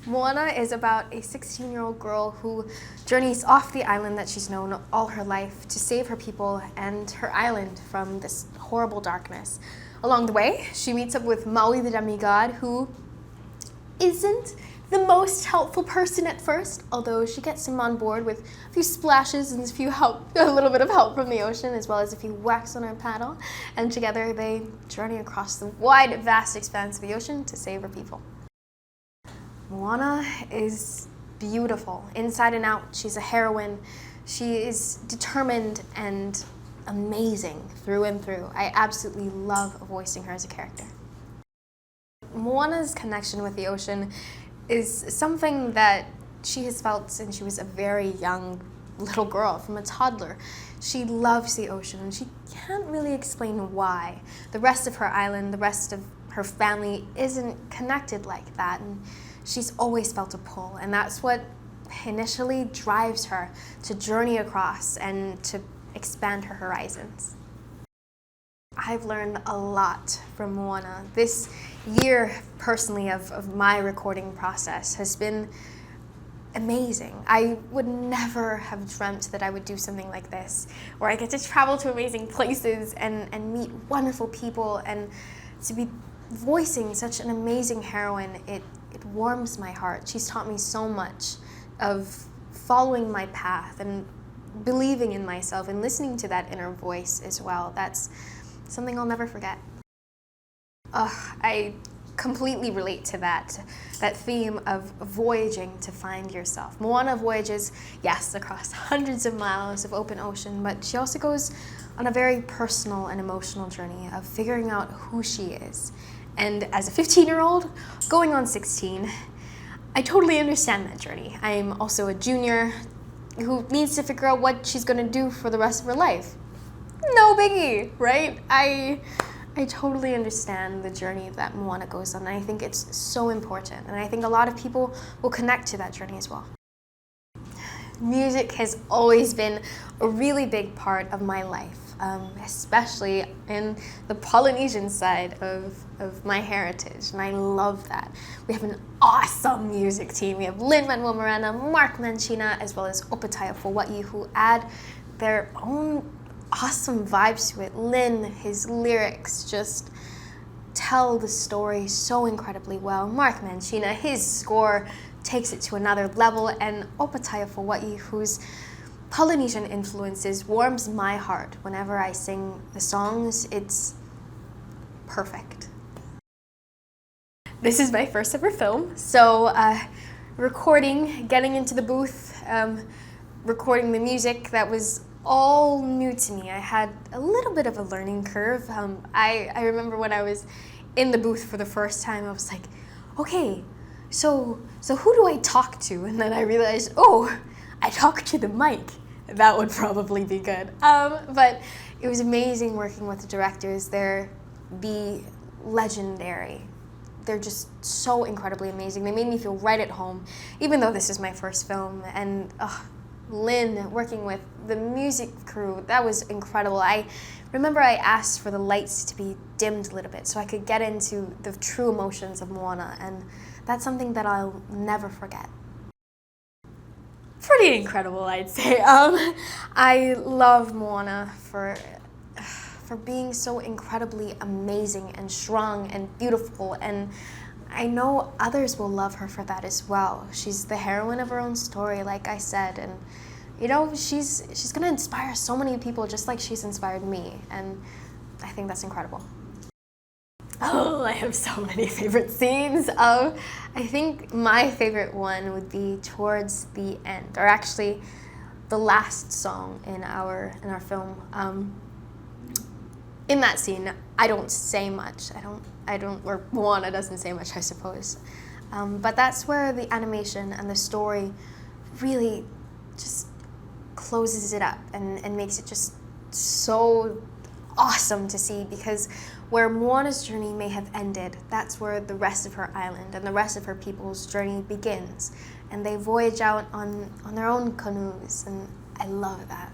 Moana is about a 16-year-old girl who journeys off the island that she's known all her life to save her people and her island from this horrible darkness. Along the way, she meets up with Maui the demigod, who isn't the most helpful person at first, although she gets him on board with a few splashes and a little bit of help from the ocean, as well as a few whacks on her paddle, and together they journey across the wide, vast expanse of the ocean to save her people. Moana is beautiful, inside and out. She's a heroine. She is determined and amazing through and through. I absolutely love voicing her as a character. Moana's connection with the ocean is something that she has felt since she was a very young little girl, from a toddler. She loves the ocean and she can't really explain why. The rest of her island, the rest of her family isn't connected like that, and she's always felt a pull, and that's what initially drives her to journey across and to expand her horizons. I've learned a lot from Moana. This year, personally, of my recording process has been amazing. I would never have dreamt that I would do something like this, where I get to travel to amazing places and meet wonderful people, and to be voicing such an amazing heroine. It warms my heart. She's taught me so much of following my path and believing in myself and listening to that inner voice as well. That's something I'll never forget. I completely relate to that theme of voyaging to find yourself. Moana voyages, yes, across hundreds of miles of open ocean, but she also goes on a very personal and emotional journey of figuring out who she is. And as a 15-year-old, going on 16, I totally understand that journey. I'm also a junior who needs to figure out what she's gonna do for the rest of her life. No biggie, right? I totally understand the journey that Moana goes on, and I think it's so important, and I think a lot of people will connect to that journey as well. Music has always been a really big part of my life, especially in the Polynesian side of my heritage, and I love that. We have an awesome music team. We have Lin-Manuel Miranda, Mark Mancina, as well as Auli'i Cravalho, who add their own awesome vibes to it. Lin, his lyrics just tell the story so incredibly well. Mark Mancina, his score takes it to another level, and Auli'i Cravalho, whose Polynesian influences warms my heart whenever I sing the songs. It's perfect. This is my first ever film, so recording, getting into the booth, recording the music, that was all new to me. I had a little bit of a learning curve. I remember when I was in the booth for the first time, I was like, okay, so who do I talk to? And then I realized, oh, I talk to the mic. That would probably be good. But it was amazing working with the directors. They're legendary. They're just so incredibly amazing. They made me feel right at home, even though this is my first film. And Lynn, working with the music crew, that was incredible. I remember I asked for the lights to be dimmed a little bit so I could get into the true emotions of Moana, and that's something that I'll never forget. Pretty incredible, I'd say. I love Moana for being so incredibly amazing and strong and beautiful, and I know others will love her for that as well. She's the heroine of her own story, like I said, and you know, she's gonna inspire so many people just like she's inspired me, and I think that's incredible. Oh, I have so many favorite scenes. I think my favorite one would be towards the end, or actually the last song in our film. In that scene, I don't say much. Or Moana doesn't say much, I suppose. But that's where the animation and the story really just closes it up and makes it just so awesome to see, because where Moana's journey may have ended, that's where the rest of her island and the rest of her people's journey begins. And they voyage out on their own canoes, and I love that.